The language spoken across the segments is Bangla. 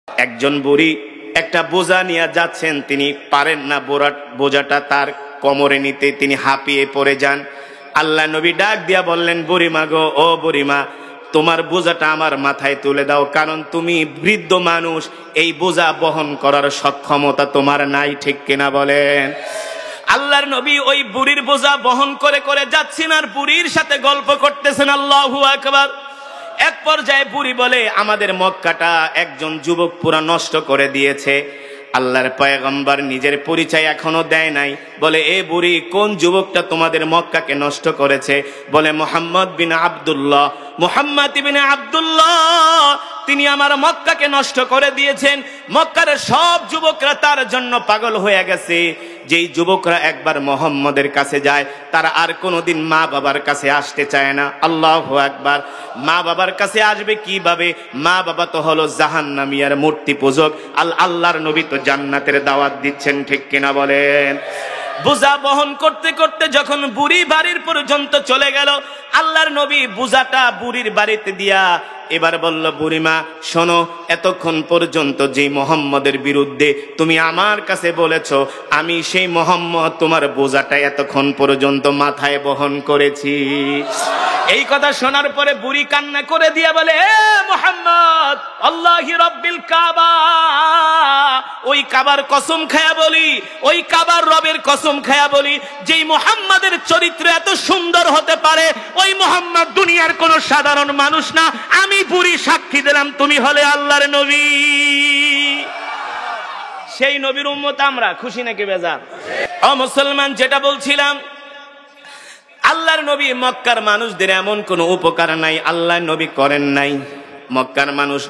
একজন বুড়ি একটা বোঝা নিয়ে যাচ্ছেন, তিনি পারেন না বোঝাটা তার কোমরে নিতে, তিনি হাঁপিয়ে পড়ে যান। আল্লাহ নবী ডাক দিয়া বললেন, বুড়িমা গো, ও বুড়িমা, তোমার বোঝাটা আমার মাথায় তুলে দাও, কারণ তুমি বৃদ্ধ মানুষ, এই বোঝা বহন করার সক্ষমতা তোমার নাই, ঠিক কিনা বলেন? আল্লাহর নবী ওই বুড়ির বোঝা বহন করে করে যাচ্ছেন আর বুড়ির সাথে গল্প করতেছেন। আল্লাহু আকবার। এক পর্যায়ে বুড়ি বলে, আমাদের মক্কাটা একজন যুবক পুরা নষ্ট করে দিয়েছে। আল্লাহর পয়গম্বর নিজের পরিচয় এখনো দেয় নাই। বলে, এ বুড়ি, কোন যুবকটা তোমাদের মক্কাকে নষ্ট করেছে? বলে, মুহাম্মদ বিন আব্দুল্লাহ। মুহাম্মদ বিন আব্দুল্লাহ তিনি আমার মক্কাকে নষ্ট করে দিয়েছেন। মক্কার সব যুবকরা তার জন্য পাগল হয়ে গেছে। যেই যুবকরা একবার মুহাম্মদের কাছে যায়, তারা আর কোনোদিন মা বাবার কাছে আসতে চায় না। আল্লাহু আকবার। মা বাবার কাছে আসবে কিভাবে? মা বাবা তো হলো জাহান্নামীর মূর্তি পূজক, আল্লাহর নবী তো জান্নাতের দাওয়াত দিচ্ছেন, ঠিক কিনা বলেন? বোঝা বহন করতে করতে যখন বুড়ি বাড়ির পর্যন্ত চলে গেল, আল্লাহর নবী বোঝাটা বুড়ির বাড়িতে দিয়া এবার বলল, বুড়িমা শোনো, এতক্ষণ পর্যন্ত যে মুহাম্মদের বিরুদ্ধে তুমি আমার কাছে বলেছ, আমি সেই মুহাম্মদ তোমার বোঝাটা এতক্ষণ পর্যন্ত মাথায় বহন করেছি। এই কথা শোনার পরে বুড়ি কান্না করে দিয়া বলে, এ মুহাম্মদ, আল্লাহি রাব্বিল কাবা, ওই কাবার কসম খায়া বলি, ওই কাবার রবের কসম খায়া বলি, যেই মুহাম্মাদের চরিত্র এত সুন্দর হতে পারে, ওই মুহাম্মদ দুনিয়ার কোন সাধারণ মানুষ না। আমি বুড়ি সাক্ষী দিলাম তুমি হলে আল্লাহর নবী। সেই নবীর উম্মত আমরা। খুশি নাকি বেজার? ও মুসলমান, যেটা বলছিলাম, আল্লাহর নবী মক্কার মানুষদের এমন কোন উপকার নাই আল্লাহর নবী করেন নাই। মক্কার মানুষ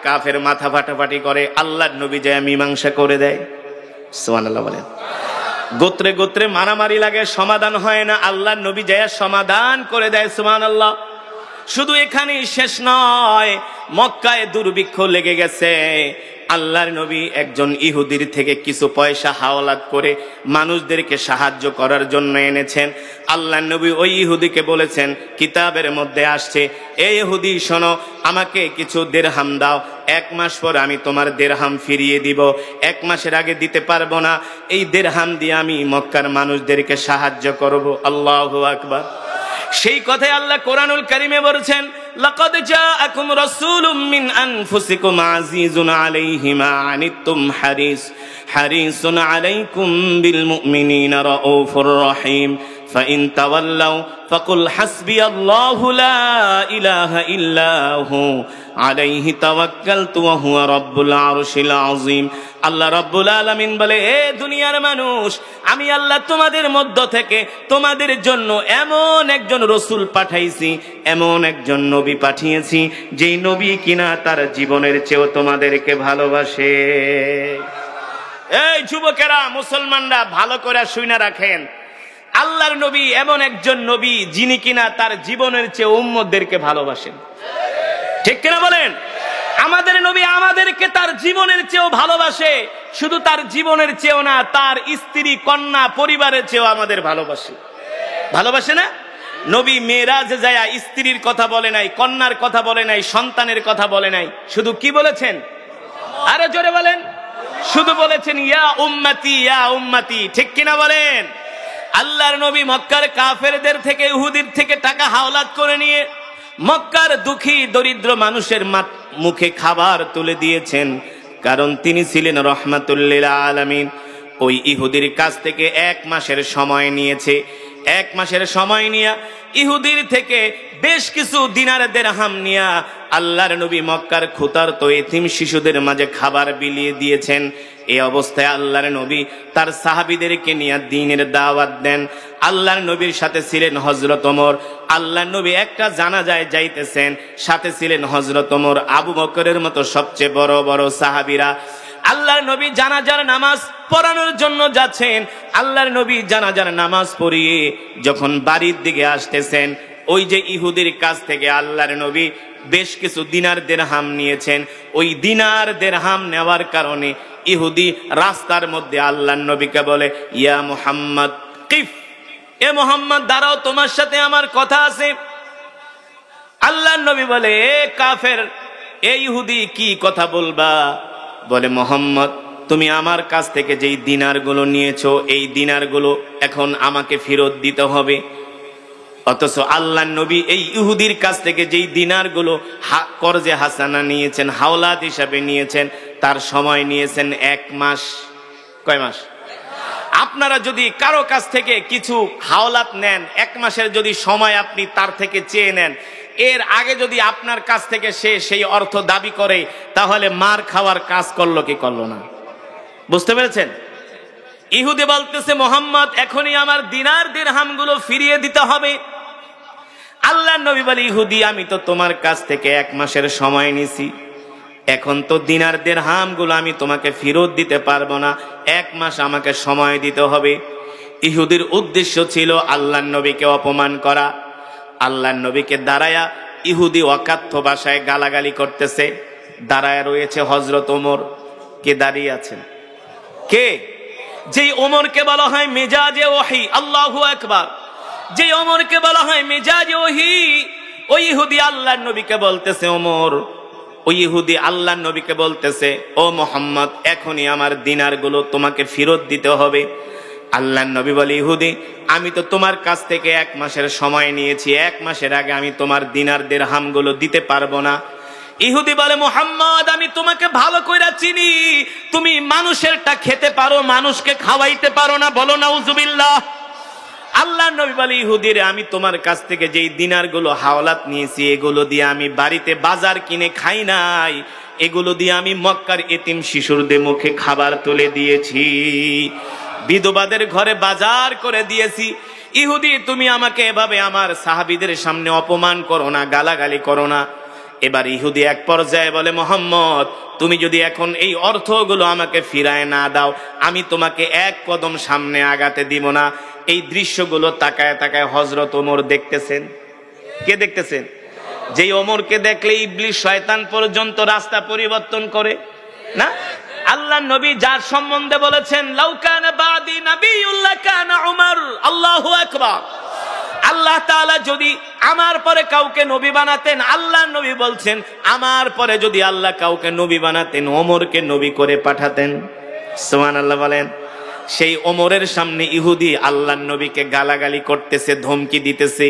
কাফের মাথা ফাটাফাটি করে, আল্লাহর নবী যায় মীমাংসা করে দেয়। সুবহানাল্লাহ বলেন। গোত্রে গোত্রে মারামারি লাগে, সমাধান হয় না, আল্লাহর নবী যায় সমাধান করে দেয়। সুবহানাল্লাহ। শুধু এখানেই শেষ নয়, মক্কায় দুর্ভিক্ষ লেগে গেছে। আল্লাহর নবী একজন ইহুদির থেকে কিছু পয়সা হাওলাত করে মানুষদেরকে সাহায্য করার জন্য এনেছেন। আল্লাহর নবী ওই ইহুদিকে বলেছেন, কিতাবের মধ্যে আসছে, এই ইহুদি শোনো, আমাকে কিছু দিরহাম দাও, 1 মাস পর আমি তোমার দিরহাম ফিরিয়ে দিব। 1 মাসের আগে দিতে পারবো না, এই দিরহাম দিয়ে আমি মক্কার মানুষদেরকে সাহায্য করব। আল্লাহু আকবার। সেই কথাই আল্লাহ কোরআনুল কারীমে বলেছেন, লাকাদ জাআকুম রাসূলুম মিন আনফুসিকুম আজিজুন আলাইহি মা আনিতুম হারিসুন আলাইকুম বিল মুমিনিনা রাউফুর রহিম ফাইন তাওয়াল্লাউ ফাকুল হাসবিয়াল্লাহু লা ইলাহা ইল্লা হু আলাইহি তাওয়াক্কালতু ওয়া হুয়া রাব্বুল আরশিল আযীম। আল্লাহ রাব্বুল আলামিন বলে, হে দুনিয়ার মানুষ, আমি আল্লাহ তোমাদের মধ্য থেকে তোমাদের জন্য এমন একজন রাসূল পাঠাইছি, এমন একজন নবী পাঠিয়েছি, যেই নবী কিনা তার জীবনের চেয়েও তোমাদেরকে ভালোবাসে। এই যুবকেরা, মুসলমানরা, ভালো করে শুনে রাখেন, আল্লাহর নবী এমন একজন নবী যিনি কিনা তার জীবনের চেয়ে উম্মতদেরকে ভালোবাসেন, ঠিক কিনা বলেন? আমাদের নবী আমাদেরকে তার জীবনের চেয়েও ভালোবাসে। শুধু তার জীবনের চেয়েও না, তার স্ত্রী, কন্যা, পরিবারের চেয়েও আমাদের ভালোবাসে। ভালোবাসে না? নবী মেরাজে যায় স্ত্রীর কথা বলে নাই, কন্যার কথা বলে নাই, সন্তানের কথা বলে নাই, শুধু কি বলেছেন? আরো জোরে বলেন। শুধু বলেছেন, ইয়া উম্মতি, ইয়া উম্মতি, ঠিক কিনা বলেন? আল্লাহর নবী মক্কার কাফেরদের থেকে, ইহুদির থেকে টাকা হাওলাত করে নিয়ে মক্কার দুঃখী দরিদ্র মানুষের মুখে খাবার তুলে দিয়েছেন, কারণ তিনি ছিলেন রহমাতুল আলামিন। ওই ইহুদির কাছ থেকে 1 মাসের সময় নিয়েছে। 1 মাসের সময় নিয়ে ইহুদির থেকে বেশ কিছু দিনার দিরহাম নিয়ে আল্লাহর নবী মক্কার ক্ষুধার্ত এতিম শিশুদের মাঝে খাবার বিলিয়ে দিয়েছেন। এই অবস্থায় আল্লাহর নবী তার সাহাবীদেরকে নিয়ে দ্বীনের দাওয়াত দেন। আল্লাহর নবীর সাথে ছিলেন হযরত ওমর। আল্লাহর নবী একটা জানাজায় যাইতেছেন, সাথে ছিলেন হযরত ওমর, আবু বকরের মতো সবচেয়ে বড় বড় সাহাবীরা। আল্লাহর নবী জানাজার নামাজ পড়ানোর জন্য যাচ্ছেন। আল্লাহর নবী জানাজার নামাজ পড়িয়ে যখন বাড়ির দিকে আসতেছেন, ওই যে ইহুদির কাছ থেকে আল্লাহর নবী বেশ কিছু দিনার দিরহাম নিয়েছেন। ওই দিনার দিরহাম নেওয়ার কারণে ইহুদি রাস্তার মধ্যে আল্লাহর নবীকে বলে, ইয়া মুহাম্মদ কিফ, এ মুহাম্মদ দাঁড়াও, তোমার সাথে আমার কথা আছে। আল্লাহর নবী বলে, এ কাফের, এই ইহুদি কি কথা বলবা? বলে মুহাম্মদ, তুমি আমার কাছ থেকে যেই দিনারগুলো নিয়েছো এই দিনারগুলো এখন আমাকে ফেরত দিতে হবে। অথচ আল্লাহর নবী এই ইহুদির কাছ থেকে যেই দিনারগুলো কর্জে হাসানা নিয়েছেন, হাওলাত হিসাবে নিয়েছেন, তার সময় নিয়েছেন 1 মাস। কয় মাস? আপনারা যদি কারো কাছ থেকে কিছু হাওলাত নেন, 1 মাসের যদি সময় আপনি তার থেকে চেয়ে নেন, এর আগে যদি আপনার কাছ থেকে সে সেই অর্থ দাবি করে, তাহলে মার খাওয়ার কাজ করলো কি করলো না? বুঝতে পেরেছেন? ইহুদি বলতেছে, মুহাম্মদ এখনই আমার দিনার দিরহামগুলো ফিরিয়ে দিতে হবে। আল্লাহর নবী বলে, ইহুদি আমি তো তোমার কাছ থেকে 1 মাসের সময় নিছি, এখন তো দিনার দিরহামগুলো আমি তোমাকে ফেরত দিতে পারবো না, 1 মাস আমাকে সময় দিতে হবে। ইহুদির উদ্দেশ্য ছিল আল্লাহর নবীকে অপমান করা। আল্লাহর নবীকে দাঁড়ায়া ইহুদি অকাথ্য ভাষায় গালাগালি করতেছে। দাঁড়ায় রয়েছে হযরত ওমর। কে দাঁড়িয়ে আছেন? কে? যেই ওমরকে বলা হয় মেজাজে ওহী, আল্লাহু আকবার, যেই ওমরকে বলা হয় মেজাজে ওহী, ওই ইহুদি আল্লাহর নবীকে বলতেছে, ওমর, ওই ইহুদি আল্লাহর নবীকে বলতেছে, ও মুহাম্মদ এখনই আমার দিনারগুলো তোমাকে ফেরত দিতে হবে। আল্লাহর নবী বলে, ইহুদি আমি তো তোমার কাছ থেকে 1 মাসের সময় নিয়েছি, 1 মাসের আগে আমি তোমার দিনার দিরহামগুলো দিতে পারবো না। ইহুদি বলে, মুহাম্মদ আমি তোমাকে ভালো কইরা চিনি, তুমি মানুষেরটা খেতে পারো, মানুষকে খাওয়াইতে পারো না, বলো নাউজুবিল্লাহ। আল্লাহর নবী বলে, ইহুদির আমি তোমার কাছ থেকে যেই দিনারগুলো হাওলাত নিয়েছি, এগুলো দিয়ে আমি বাড়িতে বাজার কিনে খাই নাই, এগুলো দিয়ে আমি মক্কার এতিম শিশুরদের মুখে খাবার তুলে দিয়েছি, বিধবাদের ঘরে বাজার করে দিয়েছি। ইহুদি তুমি আমাকে এভাবে আমার সাহাবীদের সামনে অপমান করো না, গালাগালি করো না। এবার ইহুদি এক পর্যায়ে বলে, মুহাম্মদ তুমি যদি এখন এই অর্থগুলো আমাকে ফিরায় না দাও, আমি তোমাকে 1 কদম সামনে আগাতে দিব না। এই দৃশ্যগুলো তাকায় তাকায় হযরত ওমর দেখতেছেন। কে দেখতেছেন? যেই ওমরকে দেখলে ইবলিস শয়তান পর্যন্ত রাস্তা পরিবর্তন করে না। আল্লাহর নবী যার সম্বন্ধে বলেছেন, লাউ কানা বাদি নাবিয়্যুল্লাহ কানা উমর, আল্লাহু আকবার। আল্লাহ তাআলা যদি আমার পরে কাউকে নবী বানাতেন, আল্লাহর নবী বলছেন আমার পরে যদি আল্লাহ কাউকে নবী বানাতেন, ওমরকে নবী করে পাঠাতেন। সুবহানাল্লাহ বলেন। সেই ওমরের সামনে ইহুদি আল্লাহর নবীকে গালাগালি করতেছে, ধমকি দিতেছে।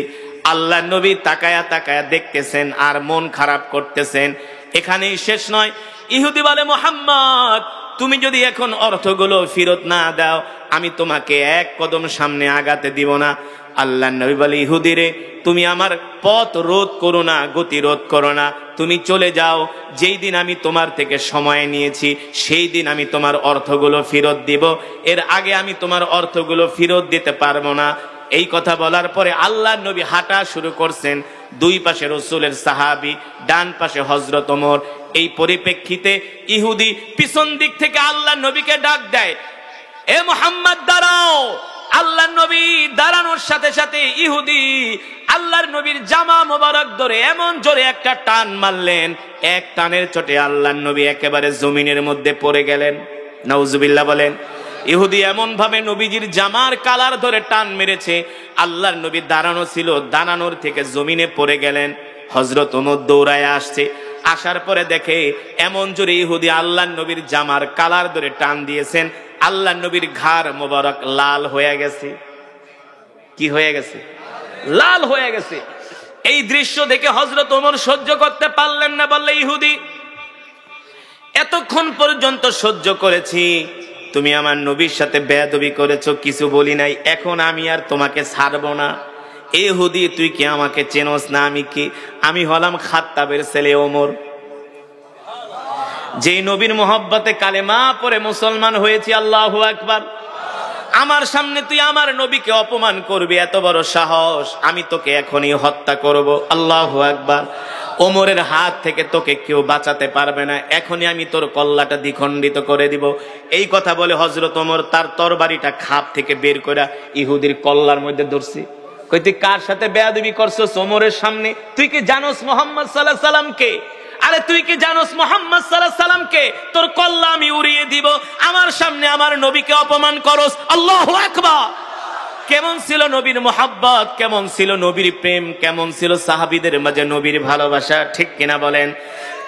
আল্লাহর নবী তাকায়া তাকায়া দেখতেছেন আর মন খারাপ করতেছেন। এখানেই শেষ নয়। ইহুদি বলে, মুহাম্মদ তুমি যদি এখন অর্থগুলো ফেরত না দাও, আমি তোমাকে 1 কদম সামনে আগাতে দিব না। আল্লাহর নবী বলে, ইহুদি রে তুমি আমার পথ রোধ করো না, গতি রোধ করো না, তুমি চলে যাও। যেই দিন আমি তোমার থেকে সময় নিয়েছি সেই দিন আমি তোমার অর্থগুলো ফেরত দিব, এর আগে আমি তোমার অর্থগুলো ফেরত দিতে পারবো না। এই কথা বলার পরে আল্লাহর নবী হাঁটা শুরু করছেন। 2 পাশে রাসূলের সাহাবী, ডান পাশে হযরত ওমর। এই পরিপ্রেক্ষিতে ইহুদি পিছন দিক থেকে আল্লাহর নবীকে ডাক দেয়, এ মুহাম্মদ দাঁড়াও। আল্লাহর নবী দাঁড়ানোর সাথে সাথে ইহুদি আল্লাহর নবীর জামা মোবারক ধরে এমন জোরে একটা টান মারলেন, এক টানের চোটে আল্লাহর নবী একেবারে জমিনের মধ্যে পড়ে গেলেন। নাউজুবিল্লাহ বলেন। ইহুদি এমন ভাবে নবীজির জামার কালার ধরে টান মেরেছে, আল্লাহর নবী দাঁড়ানো ছিল, দাঁড়ানোর থেকে জমিনে পড়ে গেলেন। হযরত ওমর দৌড়ায় আসছে, আসার পরে দেখে এমন জোরে ইহুদি আল্লাহর নবীর জামার কালার ধরে টান দিয়েছেন, আল্লাহর নবীর ঘাড় মোবারক লাল হয়ে গেছে। কি হয়ে গেছে? লাল হয়ে গেছে। এই দৃশ্য দেখে হযরত ওমর সহ্য করতে পারলেন না, বললে, ইহুদি এতক্ষণ পর্যন্ত সহ্য করেছি, তুমি আমার নবীর সাথে বেয়াদবি করেছো, কিছু বলি নাই, এখন আমি আর তোমাকে ছাড়বো না। ইহুদি তুই কি আমাকে চেনস না? আমি কি? আমি হলাম খাত্তাবের ছেলে ওমর, যে নবীর মোহব্বতে কালেমা পড়ে মুসলমান হয়েছি। আল্লাহু আকবার। আমার সামনে তুই আমার নবীকে অপমান করবি, এত বড় সাহস? আমি তোকে এখনই হত্যা করব। আল্লাহু আকবার। ওমরের হাত থেকে তোকে কেউ বাঁচাতে পারবে না, এখনই আমি তোর কল্লাটা দ্বিখণ্ডিত করে দিব। এই কথা বলে হযরত ওমর তার তরবারিটা খাপ থেকে বের করে ইহুদির কল্লার মধ্যে ধরছে। কই তুই কার সাথে বেয়াদবি করছস ওমরের সামনে? তুই কি জানোস মুহাম্মদ সাল্লাল্লাহু আলাইহি সাল্লামকে? আরে তুই কি জানোস মুহাম্মদ সাল্লাল্লাহু আলাইহি সাল্লামকে? তোর কল্লা আমি উড়িয়ে দিব, আমার সামনে আমার নবীকে অপমান করস। আল্লাহু আকবার। কেমন ছিল নবীর মোহাব্বত, কেমন ছিল নবীর প্রেম, কেমন ছিল সাহাবীদের মাঝে নবীর ভালোবাসা, ঠিক কিনা বলেন?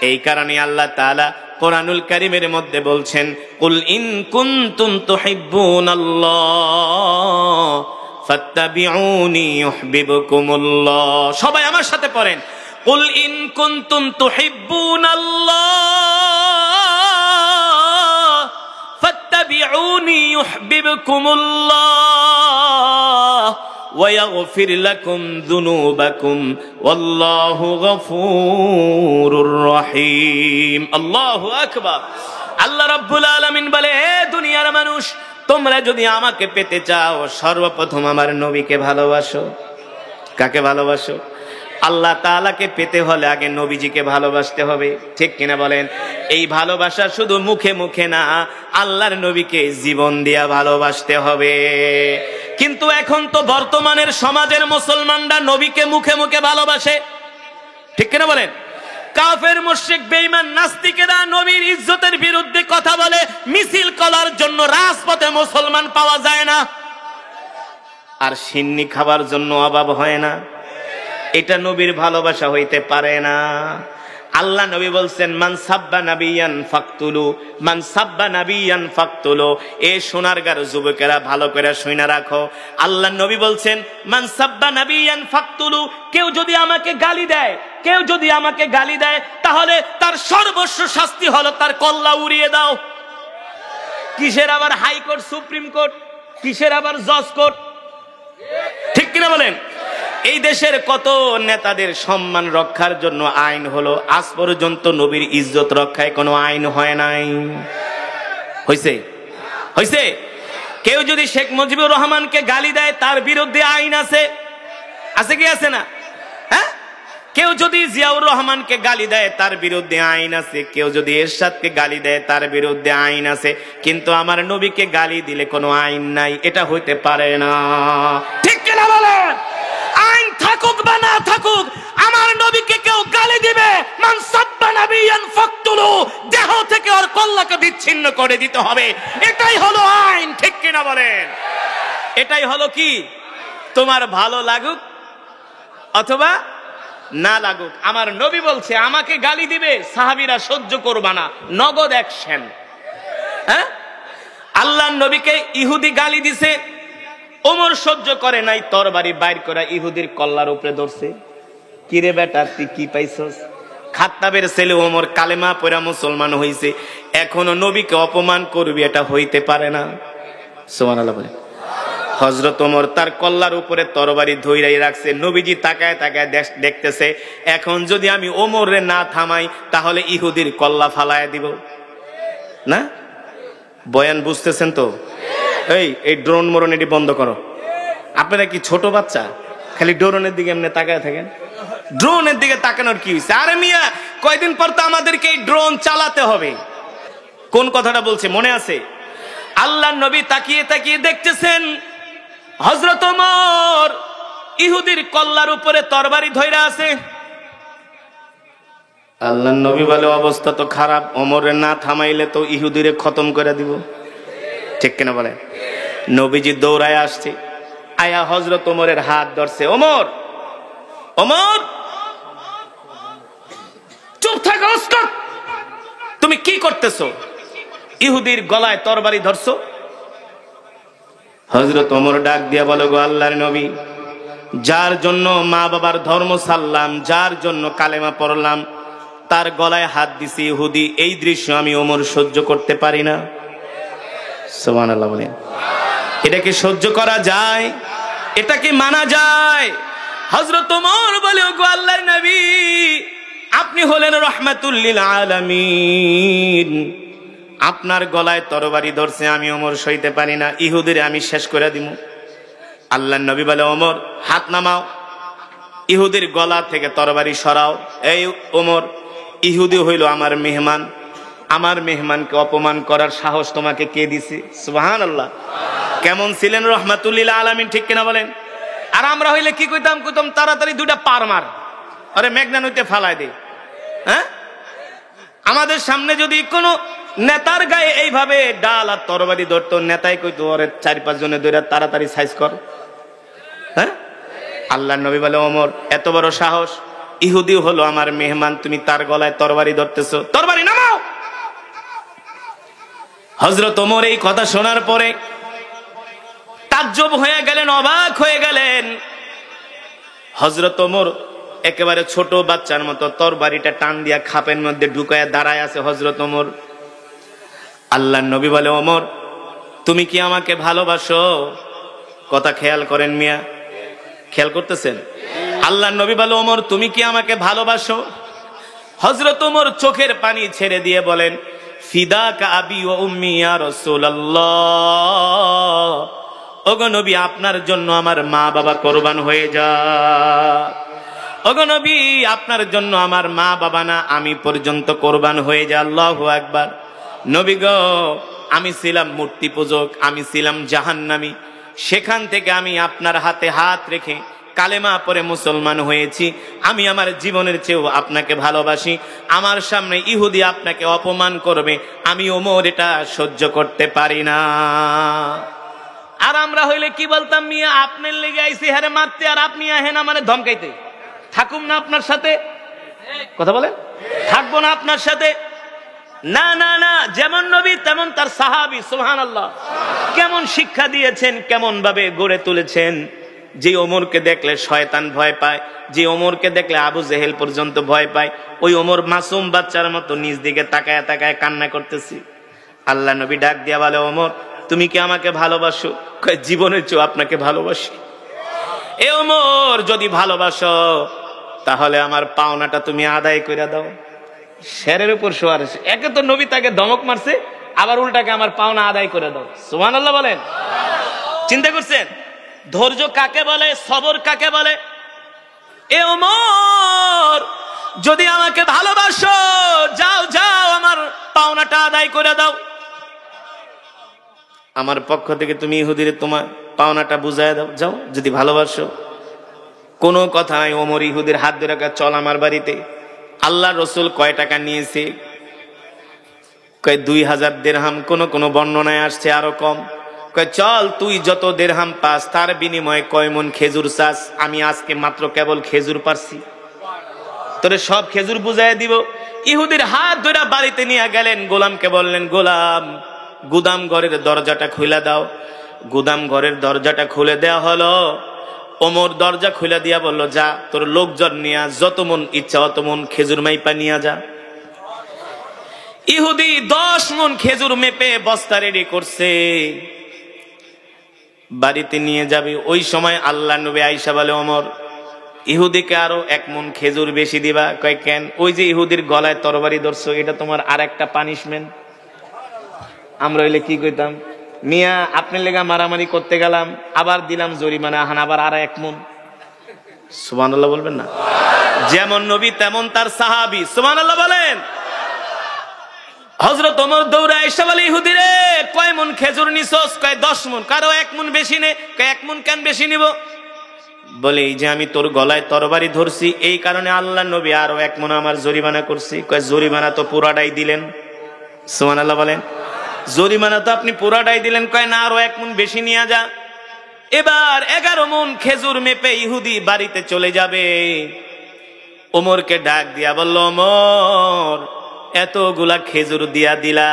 এই কারণে আল্লাহ তাআলা কোরআনুল কারীমের মধ্যে বলছেন, কুল ইন কুনতুম তুহিব্বুনাল্লাহ ফাত্তাবিউনি ইউহিব্বুকুমুল্লাহ। সবাই আমার সাথে পড়েন, কুল ইন কুনতুম তুহিব্বুনাল্লাহ ফাত্তাবিউনি ইউহিব্বুকুমুল্লাহ ওয়া ইয়াগফির লাকুম যুনুবাকুম ওয়াল্লাহু গফুরুর রহিম। আল্লাহু আকবার। আল্লাহ রাব্বুল আলামিন বলে, হে দুনিয়ার মানুষ, তোমরা যদি আমাকে পেতে চাও সর্বপ্রথম আমার নবীকে ভালোবাসো। কাকে ভালোবাসো? আল্লাহ তাআলাকে পেতে হলে আগে নবীজিকে ভালোবাসতে হবে, ঠিক কিনা বলেন? এই ভালোবাসা শুধু মুখে মুখে না, আল্লাহর নবীকে জীবন দিয়া ভালোবাসতে হবে। কিন্তু এখন তো বর্তমানের সমাজের মুসলমানরা নবীকে মুখে মুখে ভালোবাসে, ঠিক কিনা বলেন? কাফের মুশরিক বেঈমান নাস্তিকেরা নবীর ইজ্জতের বিরুদ্ধে কথা বলে, মিছিল করার জন্য রাজপথে মুসলমান পাওয়া যায় না, আর সিন্নি খাবার জন্য অভাব হয় না। এটা নবীর ভালোবাসা হইতে পারে না। আল্লাহ নবী বলছেন, মান সাব্বা নাবিয়ান ফাকতুলু, মান সাব্বা নাবিয়ান ফাকতুলু। এ সোনারগাঁর যুবকেরা ভালো করে শুনে রাখো, আল্লাহ নবী বলছেন, মান সাব্বা নাবিয়ান ফাকতুলু। কেউ যদি আমাকে গালি দেয়, কেউ যদি আমাকে গালি দেয়, তাহলে তার সর্বস্ব শাস্তি হলো তার কল্লা উড়িয়ে দাও। কিসের আবার হাইকোর্ট, সুপ্রিম কোর্ট, কিসের আবার জজ কোর্ট, ঠিক কিনা বলেন? এই দেশের কত নেতাদের সম্মান রক্ষার জন্য আইন হলো, আজ পর্যন্ত নবীর ইজ্জত রক্ষায় কোনো আইন হয় নাই। হইছে? হইছে? কেউ যদি শেখ মুজিবুর রহমানকে গালি দেয়, তার বিরুদ্ধে আইন আছে, আছে কি আছে না? হ্যাঁ, কেউ যদি জিয়াউর রহমানকে গালি দেয়, তার বিরুদ্ধে আইন আছে। কেউ যদি এরশাদকে গালি দেয়, তার বিরুদ্ধে আইন আছে। কিন্তু আমার নবীকে গালি দিলে কোনো আইন নাই, এটা হইতে পারে না, ঠিক কিনা বলেন? আইন থাকুক বা না থাকুক, আমার নবীকে কেউ গালি দিবে, মান সাব্বা নাবিয়ান ফাকতুলু, দেহ থেকে ওর কল্লাকে বিচ্ছিন্ন করে দিতে হবে। এটাই হলো আইন, ঠিক কিনা বলেন? এটাই হলো কি? তোমার ভালো লাগুক অথবা না লাগুক, আমার নবী বলছে আমাকে গালি দিবে, সাহাবীরা সহ্য করবা না, নগদ অ্যাকশন। হ্যাঁ, আল্লাহর নবীকে ইহুদি গালি দিছে, ওমর সহ্য করে নাই, তরবারি বাইর করা ইহুদির কল্লার উপরে ধরছে। কিরে বেটা, তুই কি পাইছস? খাত্তাবের ছেলে ওমর কালেমা পড়া মুসলমান হইছে, এখনো নবীকে অপমান করবি, এটা হইতে পারে না। সুবহানাল্লাহ বলে। হযরত ওমর তার কল্লার উপরে তরবারি ধইরাই রাখছে, নবীজি তাকায় তাকায় দেখতেছে, এখন যদি আমি ওমরে না থামাই তাহলে ইহুদির কল্লা ফালায় দিব না। বয়ান বুঝতেছেন তো? এই ড্রোন মরণ এটি বন্ধ করো। আপনারা কি ছোট বাচ্চা? খালি ড্রোনের দিকে এমনি তাকায় থাকেন। ড্রোনের দিকে তাকানোর কি হয়েছে? আরে মিয়া, কয়দিন পর তো আমাদেরকে এই ড্রোন চালাতে হবে। কোন কথাটা বলছে মনে আছে? আল্লাহর নবী তাকিয়ে তাকিয়ে দেখতেছেন, হযরত ওমর ইহুদির কল্লার উপরে তরবারি ধইরা আছে। আল্লাহর নবী বলে, অবস্থা তো খারাপ, ওমরে না থামাইলে তো ইহুদিরে খতম করে দিব, ঠিক কিনা বলে? নবীজি দৌড়ায় আসছে, আয়া হযরত ওমরের হাত ধরছে। ওমর, ওমর চুপ থাকো, তুমি কি করতেছো? ইহুদির গলায় তরবারি ধরছো। হযরত ওমর ডাক দিয়া বলে, গো আল্লাহর নবী, যার জন্য মা বাবার ধর্ম ছাড়লাম, যার জন্য কালেমা পড়লাম, তার গলায় হাত দিছি ইহুদি। এই দৃশ্য আমি ওমর সহ্য করতে পারি না। সুবহানাল্লাহ বলেন। এটা কি সহ্য করা যায়? এটা কি মানা যায়? হযরত ওমর বলে, ওগো আল্লাহর নবী, আপনি হলেন রাহমাতুল লিল আলামিন, আপনার গলায় তরবারি ধরছে, আমি ওমর সইতে পারি না, ইহুদিরে আমি শেষ করে দিব। আল্লাহর নবী বলে, ওমর হাত নামাও, ইহুদির গলা থেকে তরবারি সরাও। এই ওমর, ইহুদি হইল আমার মেহমান, আমার মেহমানকে অপমান করার সাহস তোমাকে কে দিছে? সুবহানাল্লাহ। কেমন ছিলেন রাহমাতুল লিল আলামিন, ঠিক কিনা বলেন? আর আমরা হইলে কি কইতাম? কইতাম তাড়াতাড়ি দুইটা পার মার, আরে মেঘনা নইতে ফালায় দে। হ্যাঁ, আমাদের সামনে যদি কোনো নেতার গায়ে এইভাবে ডাল আর তরবারি ধরতো, নেতাই কইতো, ওরে 4-5 জনে ধরে তাড়াতাড়ি সাইজ কর। হ্যাঁ, আল্লাহর নবী বলে, ওমর এত বড় সাহস, ইহুদি হলো আমার মেহমান, তুমি তার গলায় তরবারি ধরতেছো, তরবারি নামাও। হযরত ওমর এই কথা শোনার পরে তাজ্জব হয়ে গেলেন, অবাক হয়ে গেলেন। হযরত ওমর একেবারে ছোট বাচ্চার মতো তরবারিটা টান দিয়া খাপের মধ্যে ঢুকায়া দাঁড়ায় আছে হযরত ওমর। আল্লাহর নবী বলে, ওমর তুমি কি আমাকে ভালোবাসো? কথা খেয়াল করেন মিয়া, খেয়াল করতেছেন? আল্লাহর নবী বলে, ওমর তুমি কি আমাকে ভালোবাসো? হযরত ওমর চোখের পানি ছেড়ে দিয়ে বলেন, ফিদাকা আবি ওয়া উম্মি ইয়া রাসূলুল্লাহ, ওগো নবী আপনার জন্য আমার মা বাবা কোরবান হয়ে যায়। ওগো নবী আপনার জন্য আমার মা বাবা না, আমি পর্যন্ত কোরবান হয়ে যায়। আল্লাহু আকবার। নবী গো, আমি ছিলাম মূর্তি পূজক, আমি ছিলাম জাহান্নামী, সেখান থেকে আমি আপনার হাতে হাত রেখে কালেমা পড়ে মুসলমান হয়েছি। আমি আমার জীবনের চেয়েও আপনাকে ভালোবাসি। আমার সামনে ইহুদি আপনাকে অপমান করবে, আমি ওমর এটা সহ্য করতে পারি না। আর আমরা হইলে কি বলতাম, মিয়া আপনার লেগে আইছি হারে মারতে, আর আপনি আহেন আমারে ধমকাইতে। থাকুম না আপনার সাথে, কথা বলেন, থাকবো না আপনার সাথে। না না না, যেমন নবী তেমন তার সাহাবী, সুবহানাল্লাহ। কেমন শিক্ষা দিয়েছেন, কেমন ভাবে গড়ে তুলেছেন। যে ওমরকে দেখলে শয়তান ভয় পায়, যে ওমরকে দেখলে আবু জেহেল পর্যন্ত ভয় পায়, ওই ওমর মাসুম বাচ্চার মতো নিজ দিকে তাকায় তাকায় কান্না করতেছি। আল্লাহ নবী ডাক দিয়া বলে, ওমর তুমি কি আমাকে ভালোবাসো? কয় জীবনের চেয়ে আপনাকে ভালোবাসি। এ ওমর যদি ভালোবাসো তাহলে আমার পাওনাটা তুমি আদায় করে দাও। শেরের উপর শোয়ার, একে তো নবী তাকে ধমক মারছে, আবার উল্টাকে আমার পাওনা আদায় করে দাও। সুবহানাল্লাহ বলেন। চিন্তা করছেন ধৈর্য কাকে বলে, সবর কাকে বলে? এ ওমর যদি আমাকে ভালোবাসো, যাও যাও আমার পাওনাটা আদায় করে দাও। আমার পক্ষ থেকে তুমি ইহুদির তোমার পাওনাটা বুঝায় দাও, যাও যদি ভালোবাসো। কোনো কথা নাই। ওমর ইহুদির হাত ধরে চল আমার বাড়িতে। আল্লাহ রসুল কয় টাকা নিয়েছে? কয় 2000 দিরহাম। কোন বর্ণনায় আসছে আরো কম। কয় চল তুই যত দিরহাম পাস তার বিনিময়ে কয় মন খেজুর চাস, আমি আজকে মাত্র কেবল খেজুর পারছি, তোরে সব খেজুর বুঝাই দিব। ইহুদির হাত ধরে বাড়িতে নিয়ে গেলেন। গোলামকে বললেন, গোলাম গুদাম ঘরের দরজাটা খুলে দাও। গুদাম ঘরের দরজাটা খুলে দেওয়া হলো। ওমর দরজা খুলে দিয়া বলল, যা তোর লোকজন নিয়ে যত মন ইচ্ছা অত মন খেজুর মাইপা নিয়ে যা। ইহুদি 10 মন খেজুর মেপে বস্তা রেডি করছে, বাড়িতে নিয়ে যাবে। ওই সময় আল্লাহ নবী আয়েশা বলে, ওমর ইহুদিকে আরো 1 মন খেজুর বেশি দিবা। কয় কেন? ওই যে ইহুদির গলায় তরবারি ধরছো, এটা তোমার আর একটা পানিশমেন্ট। আমরা হইলে কি কইতাম, মিয়া আপনার লেগা মারামারি করতে গেলাম, আবার দিলাম জরিমানা, হান আবার আর 1 মন। সুবহানাল্লাহ বলবেন না? যেমন নবী তেমন তার সাহাবী। সুবহানাল্লাহ বলেন। হযরত ওমর দৌড়ে আয়েশা বলে, ইহুদি রে কয় মন খেজুর নিছস? কয় 10 মন। কারো 1 মন বেশি নে। কয় 1 মন কেন বেশি নিব? বলে এই যে আমি তোর গলায় তরবারি ধরছি, এই কারণে আল্লাহ নবী আরো 1 মন আমার জরিমানা করছি। কয় জরিমানা তো পুরাটাই দিলেন। সুবহানাল্লাহ বলেন। জরিমানা তো আপনি পুরাটাই দিলেন। কয় না, আরো 1 মন বেশি নিয়ে যা। এবার 11 মন খেজুর মেপে ইহুদি বাড়িতে চলে যাবে। ওমরকে ডাক দিয়া বলল, ওমর এতগুলা খেজুর দিয়া দিলা,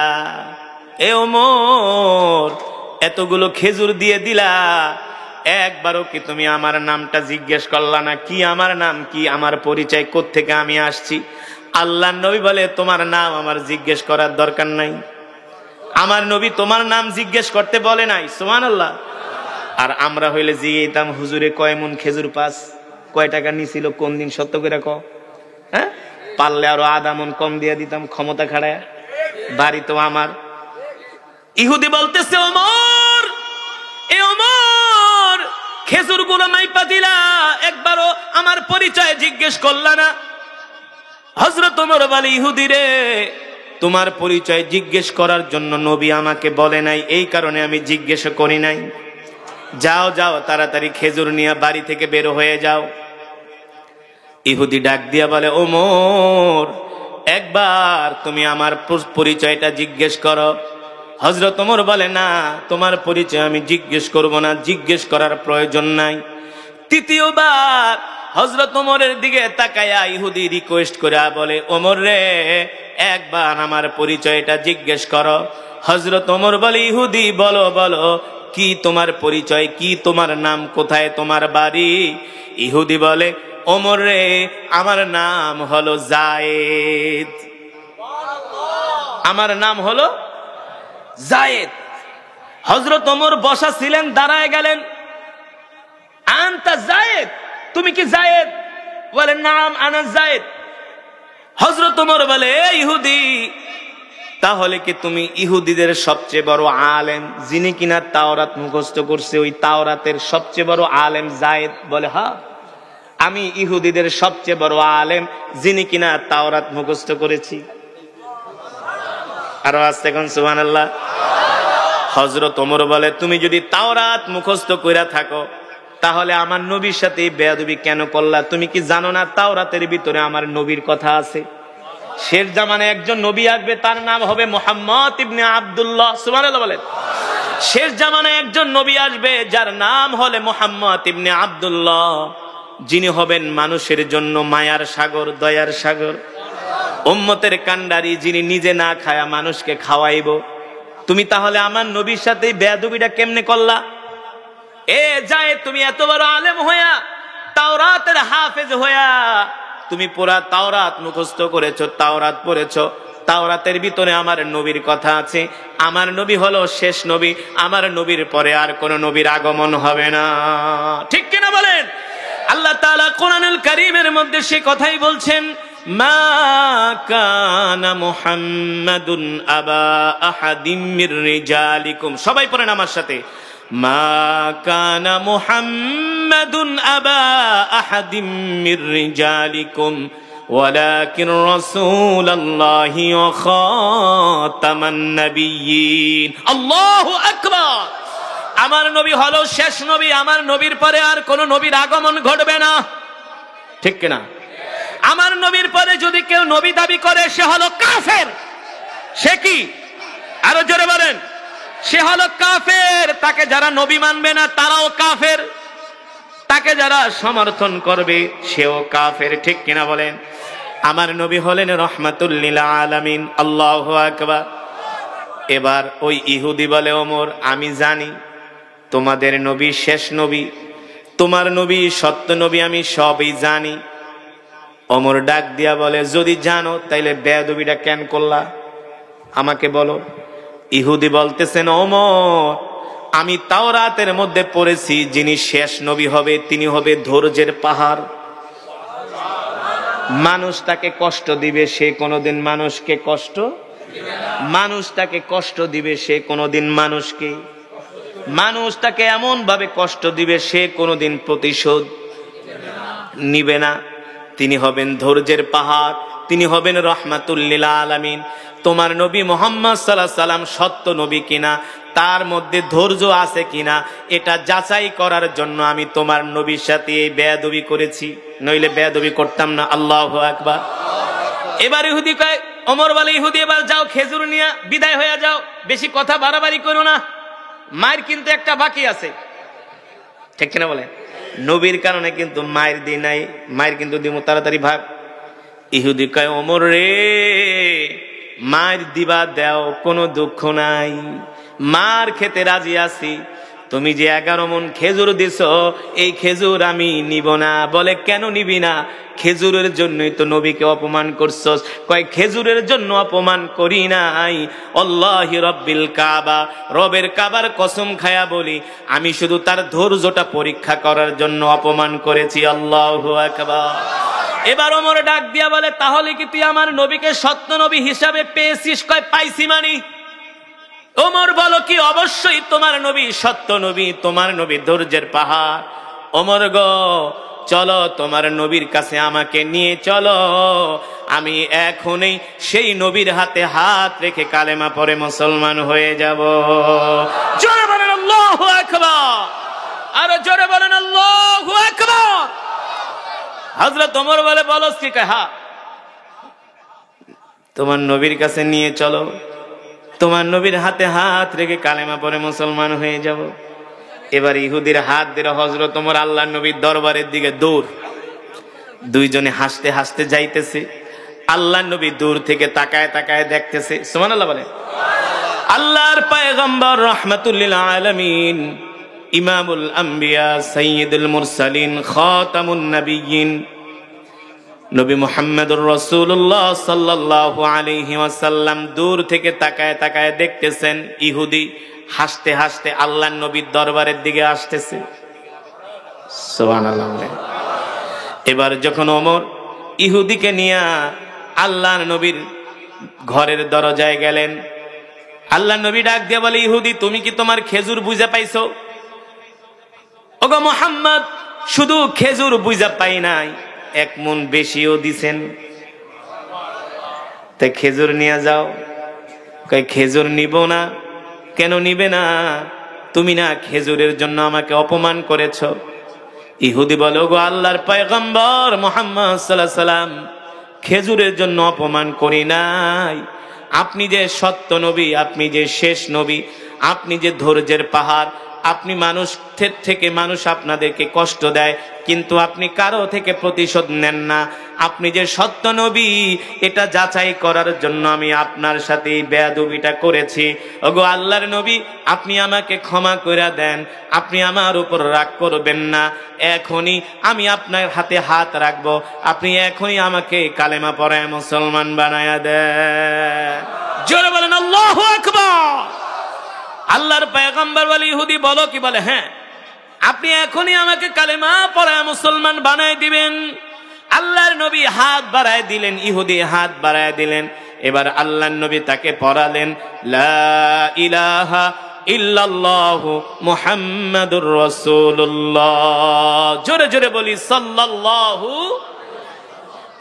এ ওমর এতগুলো খেজুর দিয়ে দিলা, একবারও কি তুমি আমার নামটা জিজ্ঞেস করলা না? কি আমার নাম কি, আমার পরিচয়, কোত্থেকে আমি আসছি? আল্লাহর নবী বলে, তোমার নাম আমার জিজ্ঞেস করার দরকার নাই। আমার নবী তোমার নাম জিজ্ঞেস করতে বলে নাই। সুবহানাল্লাহ। আর আমরা হইলে জিজ্ঞেতাম, হুজুরে কয় মন খেজুর পাস, কয় টাকা নিছিল, কোন দিন, সত্য করে ক। হ্যাঁ, পারলে আরো আধা মন কম দিয়ে দিতাম, ক্ষমতা খাড়ায়, বাড়ি তো আমার। ইহুদি বলতেছে, ওমর এ ওমর খেজুর গুলো মাইপা দিলা, একবারও আমার পরিচয় জিজ্ঞেস করলা না। হযরত ওমর বলে, ইহুদি রে তোমার পরিচয় জিজ্ঞেস করার জন্য নবী আমাকে বলে নাই, এই কারণে আমি জিজ্ঞেস করি নাই। যাও যাও তাড়াতাড়ি খেজুর নিয়ে বাড়ি থেকে বের হয়ে যাও। ইহুদি ডাক দিয়া বলে, ওমর একবার তুমি আমার পরিচয়টা জিজ্ঞেস করো। হযরত ওমর বলে, না তোমার পরিচয় আমি জিজ্ঞেস করব না, জিজ্ঞেস করার প্রয়োজন নাই। তৃতীয়বার হযরত ওমরের দিকে তাকায়া ইহুদি রিকোয়েস্ট করে বলে, ওমর রে, একবার আমার পরিচয়টা জিজ্ঞেস করো। হযরত ওমর বলে, ইহুদি বলো বলো, কি তোমার পরিচয়, কি তোমার নাম, কোথায় তোমার বাড়ি? ইহুদি বলে, ওমর রে, আমার নাম হলো যায়েদ, আমার নাম হলো যায়েদ। হযরত ওমর বসা ছিলেন, দাঁড়ায় গেলেন। আনতা যায়েদ, তুমি কি যায়েদ? বলে, নাম আনা যায়েদ। হযরত ওমর বলে, ইহুদি, তাহলে কি তুমি ইহুদিদের সবচেয়ে বড় আলেম, যিনি কিনা তাওরাত মুখস্থ করছে, ওই তাওরাতের সবচেয়ে বড় আলেম যায়েদ? বলে, হ্যাঁ, আমি ইহুদিদের সবচেয়ে বড় আলেম, যিনি কিনা তাওরাত মুখস্থ করেছি। আরো আসতে কোন সুবহানাল্লাহ। হযরত ওমর বলে, তুমি যদি তাওরাত মুখস্থ কইরা থাকো, তাহলে আমার নবীর সাথে বেয়াদবি কেন করলা? তুমি কি জানো না তাওরাতের ভিতরে আমার নবীর কথা আছে? শেষ জামানায় একজন নবী আসবে, তার নাম হবে মুহাম্মদ ইবনে আব্দুল্লাহ। সুবহানাল্লাহ বলেন। শেষ জামানায় একজন নবী আসবে, যার নাম হলে মুহাম্মদ ইবনে আব্দুল্লাহ, যিনি হবেন মানুষের জন্য মায়ার সাগর, দয়ার সাগর, উম্মতের কান্ডারি, যিনি নিজে না খায়া মানুষকে খাওয়াইব। তুমি তাহলে আমার নবীর সাথে বেয়াদবিটা কেমনে করলা? এ যায়, তুমি এত বড় আলেম হইয়া, তাওরাতের হাফেজ হইয়া, তুমি পুরা তাওরাত মুখস্থ করেছো, তাওরাত পড়েছো, তাওরাতের ভিতরে আমার নবীর কথা আছে। আমার নবী হলো শেষ নবী, আমার নবীর পরে আর কোন নবীর আগমন হবে না। ঠিক কিনা বলেন? আল্লাহ তাআলা কোরআনুল কারীমের মধ্যে সে কথাই বলছেন, মা কানা মুহাম্মাদুন আবা আহাদিম মির রিজালিকুম। সবাই পড়েন আমার সাথে, মা কানা মুহাম্মাদুন আবা আহাদিম মির রিজালিকুম ওয়ালাকিন রাসূলুল্লাহি ওয়া খাতামান নাবিয়্যিন। আল্লাহু আকবার। আমার নবী হলো শেষ নবী, আমার নবীর পরে আর কোন নবীর আগমন ঘটবে না। ঠিক কিনা? আমার নবীর পরে যদি কেউ নবী দাবি করে, সে হলো কাফের। সে কি? আরো জোরে বলেন। সে হলো কাফের। তাকে যারা নবী মানবে না, তারাও কাফের। তাকে যারা সমর্থন করবে, সেও কাফের। ঠিক কিনা বলেন? আমার নবী হলেন রহমাতুল লিল আলামিন। আল্লাহু আকবার। এবার ওই ইহুদি বলে, ওমর, আমি জানি তোমাদের নবী শেষ নবী, তোমার নবী সত্য নবী, আমি সবই জানি। ওমর ডাক দিয়া বলে, যদি জানো তাইলে বেয়াদবিটা কেন করলা? আমাকে বলো। ইহুদি বলতেছেন, ওমর, আমি তাওরাতের মধ্যে পড়েছি, যিনি শেষ নবী হবে, তিনি হবে ধৈর্যের পাহাড়। মানুষ তাকে কষ্ট দিবে, সে কোনোদিন মানুষকে কষ্ট, মানুষ তাকে কষ্ট দিবে, সে কোনোদিন মানুষকে, মানুষ তাকে এমন ভাবে কষ্ট দিবে, সে কোনোদিন প্রতিশোধ নিবে না। তিনি হবেন ধৈর্যের পাহাড়, তিনি হবেন রহমাতুল লিল আলামিন। তোমার নবী মুহাম্মদ সাল্লাল্লাহু আলাইহি সাল্লাম সত্য নবী কিনা, তার মধ্যে ধৈর্য আছে কিনা, এটা যাচাই করার জন্য আমি তোমার নবীর সাথে এই বেয়াদবি করেছি, নইলে বেয়াদবি করতাম না। আল্লাহু আকবার। এবার ইহুদি কয়, ওমর বলে, ইহুদি এবার যাও, খেজুর নিয়ে বিদায় হয়ে যাও, বেশি কথা বাড়াবাড়ি করো না, মায়ের কিন্তু একটা বাকি আছে। ঠিক কিনা বলে? নবীর কারণে কিন্তু মায়ের দি নাই, মায়ের কিন্তু দিব, তাড়াতাড়ি ভাগ। ইহুদি কয়, ওমর রে, মায়ের দিবা দেও, কোনো দুঃখ নাই, মার খেতে রাজি আছি। তুমি যে 11 মণ খেজুর দিছো, এই খেজুর আমি নিব না। বলে, কেন নিবি না? খেজুরের জন্যই তো নবীকে অপমান করছস। কয়, খেজুরের জন্য অপমান করি নাই, আল্লাহি রব্বিল কাবা, রবের কাবার কসম খায়া বলি, আমি শুধু তার ধৈর্যটা পরীক্ষা করার জন্য অপমান করেছি। আল্লাহু আকবার। এবার ওমর ডাক দিয়া বলে, তাহলে কি তুই আমার নবীকে সত্য নবী হিসাবে পেয়েছিস? কয়, পাইছি মানি। ওমর বলো কি? অবশ্যই তোমার নবী সত্য নবী, তোমার নবী ধৈর্যের পাহাড়। ওমর গো, চলো তোমার নবীর কাছে আমাকে নিয়ে চলো, আমি এখনই সেই নবীর হাতে হাত রেখে কালেমা পড়ে মুসলমান হয়ে যাব। জোরে বলেন আল্লাহু আকবার। আরো জোরে বলেন আল্লাহু আকবার। হযরত ওমর বলে, বলস কি? কয়, হ্যাঁ, তোমার নবীর কাছে নিয়ে চলো, তোমার নবীর হাতে হাত রেখে কালেমা পড়ে মুসলমান হয়ে যাব। এবার ইহুদির হাত ধরে হযরত ওমর আল্লাহর নবীর দরবারের দিকে দৌড়। দুইজনে হাসতে হাসতে যাইতেছে, আল্লাহ নবী দূর থেকে তাকায় তাকায় দেখতেছে। সুবহানাল্লাহ বলে। আল্লাহর পয়গম্বর রাহমাতুল লিল আলামিন, ইমামুল আম্বিয়া, সাইয়্যিদুল মুরসালিন, খাতামুন নবিয়্যিন, নবী মুহাম্মদুর রাসূলুল্লাহ সাল্লাল্লাহু আলাইহি ওয়াসাল্লাম দূর থেকে তাকায় তাকায় দেখতেছেন ইহুদি হাসতে হাসতে আল্লাহর নবীর দরবারের দিকে আসতেছে। সুবহানাল্লাহ। এবার যখন ওমর ইহুদিকে নিয়ে আল্লাহর নবীর ঘরের দরজায় গেলেন, আল্লাহর নবী ডাক দিয়ে বলে, ইহুদি তুমি কি তোমার খেজুর বুঝা পাইছো? ওগো মুহাম্মদ, শুধু খেজুর বুঝা পাই নাই, এক মন বেশিও দিছেন, তাই খেজুর নিয়ে যাও। কই খেজুর নিব না। কেন নিবে না? তুমি না খেজুরের জন্য আমাকে অপমান করেছো। ইহুদি বলে, ওগো আল্লাহর পয়গম্বর মুহাম্মদ সাল্লাল্লাহু আলাইহি সাল্লাম, খেজুরের জন্য অপমান করি নাই। আপনি যে সত্য নবী, আপনি যে শেষ নবী, আপনি যে ধৈর্যের পাহাড়, আপনি মানুষের থেকে মানুষ আপনাদেরকে কষ্ট দেয় কিন্তু আপনি কারো থেকে প্রতিশোধ নেন না। আপনি যে সত্য নবী এটা যাচাই করার জন্য আমি আপনার সাথে এই বেয়াদবিটা করেছি। ওগো আল্লাহর নবী, আপনি আমাকে ক্ষমা করে দেন, আপনি আমার উপর রাগ করবেন না। এখনই আমি আপনার হাতে হাত রাখবো, আপনি এখনই আমাকে কালেমা পড়ায় মুসলমান বানায়া দেন। জোরে বলেন আল্লাহু আকবার। আল্লাহর পয়গম্বর বলে, ইহুদি বলো কি? বলে, হ্যাঁ, আপনি এখনই আমাকে কালেমা পড়ায় মুসলমান বানায় দিবেন। আল্লাহর নবী হাত বাড়ায় দিলেন, ইহুদি হাত বাড়ায় দিলেন। এবার আল্লাহর নবী তাকে পড়ালেন, লা ইলাহা ইল্লাল্লাহু মুহাম্মাদুর রাসূলুল্লাহ। জোরে জোরে বলি সাল্লাল্লাহু।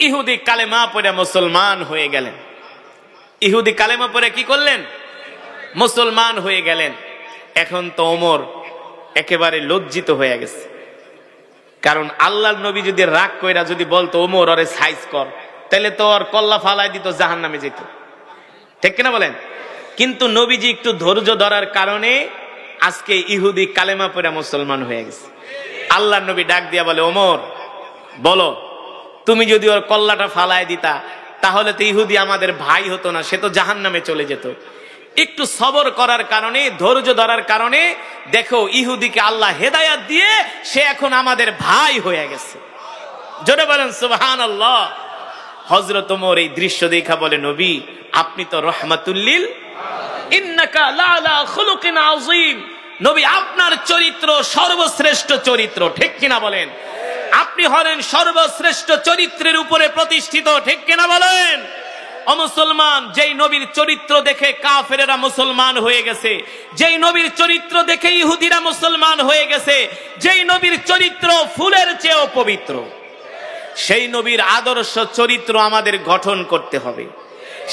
ইহুদি কালেমা পড়ে মুসলমান হয়ে গেলেন। ইহুদি কালেমা পড়ে কি করলেন? মুসলমান হয়ে গেলেন। এখন তো ওমর একেবারে লজ্জিত হয়ে গেছে, কারণ আল্লাহর নবী যদি রাগ কইরা যদি বলতো ওমর ওরে সাইজ কর, তাহলে তো ওর কল্লা ফালাই দিত, জাহান্নামে যেত। ঠিক কিনা বলেন? কিন্তু নবীজি একটু ধৈর্য ধরার কারণে আজকে ইহুদি কালেমা পড়ে মুসলমান হয়ে গেছে। আল্লাহর নবী ডাক দিয়া বলে, ওমর বলো, তুমি যদি ওর কল্লাটা ফালাই দিতা তাহলে তো ইহুদি আমাদের ভাই হতো না, সে তো জাহান্নামে চলে যেত। একটু সবর করার কারণে, ধৈর্য ধরার কারণে দেখো ইহুদিকে আল্লাহ হেদায়াত দিয়ে সে এখন আমাদের ভাই হয়ে গেছে। জোরে বলেন সুবহানাল্লাহ। হযরত ওমর এই দৃশ্য দেখা বলে, নবী আপনি তো রাহমাতুল লিল, ইন্নাকা লাআলা খুলুকিন আযীম। নবী আপনার চরিত্র সর্বশ্রেষ্ঠ চরিত্র। ঠিক কিনা বলেন? আপনি হলেন সর্বশ্রেষ্ঠ চরিত্রের উপরে প্রতিষ্ঠিত। ঠিক কিনা বলেন? ও মুসলমান, যেই নবীর চরিত্র দেখে কাফেরেরা মুসলমান হয়ে গেছে, যেই নবীর চরিত্র দেখে ইহুদিরা মুসলমান হয়ে গেছে, যেই নবীর চরিত্র ফুলের চেয়েও পবিত্র, সেই নবীর আদর্শ চরিত্র আমাদের গঠন করতে হবে।